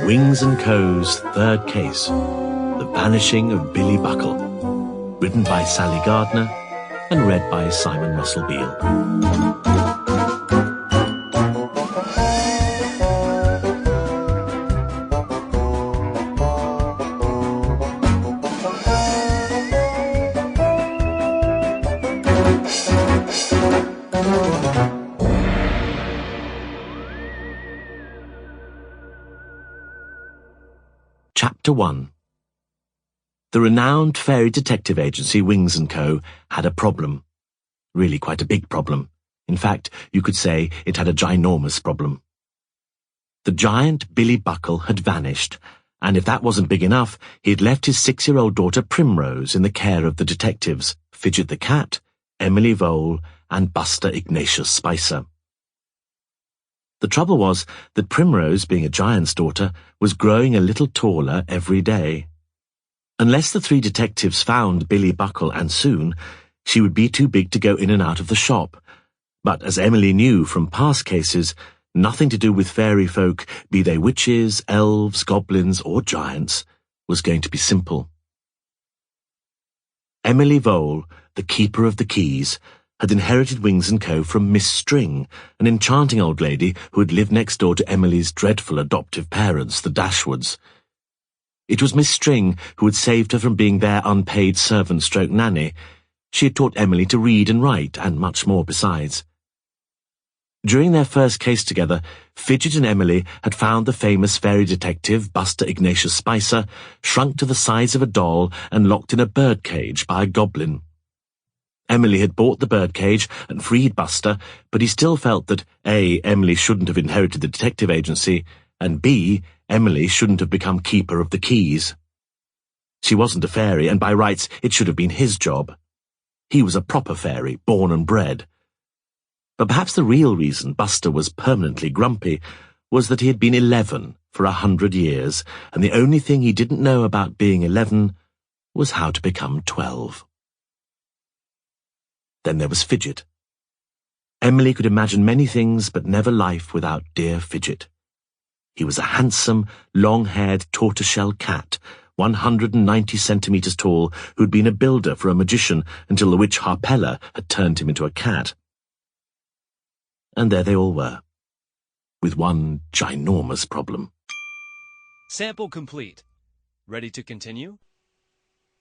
Wings & Co.'s third case, The Vanishing of Billy Buckle, written by Sally Gardner and read by Simon Russell Beale. Chapter 1. The renowned fairy detective agency Wings & Co. had a problem. Really quite a big problem. In fact, you could say it had a ginormous problem. The giant Billy Buckle had vanished, and if that wasn't big enough, he had left his 6-year-old daughter Primrose in the care of the detectives, Fidget the cat, Emily Vole, and Buster Ignatius Spicer. The trouble was that Primrose, being a giant's daughter, was growing a little taller every day. Unless the 3 detectives found Billy Buckle, and soon, she would be too big to go in and out of the shop. But as Emily knew from past cases, nothing to do with fairy folk, be they witches, elves, goblins, or giants, was going to be simple. Emily Vole, the keeper of the keys, had inherited Wings & Co. from Miss String, an enchanting old lady who had lived next door to Emily's dreadful adoptive parents, the Dashwoods. It was Miss String who had saved her from being their unpaid servant-stroke-nanny. She had taught Emily to read and write, and much more besides. During their first case together, Fidget and Emily had found the famous fairy detective, Buster Ignatius Spicer, shrunk to the size of a doll and locked in a birdcage by a goblin. Emily had bought the birdcage and freed Buster, but he still felt that A. Emily shouldn't have inherited the detective agency, and B. Emily shouldn't have become keeper of the keys. She wasn't a fairy, and by rights it should have been his job. He was a proper fairy, born and bred. But perhaps the real reason Buster was permanently grumpy was that he had been 11 for 100 years, and the only thing he didn't know about being 11 was how to become 12. Then there was Fidget. Emily could imagine many things, but never life without dear Fidget. He was a handsome, long-haired tortoiseshell cat, 190 centimetres tall, who'd been a builder for a magician until the witch Harpella had turned him into a cat. And there they all were, with one ginormous problem. Sample complete. Ready to continue?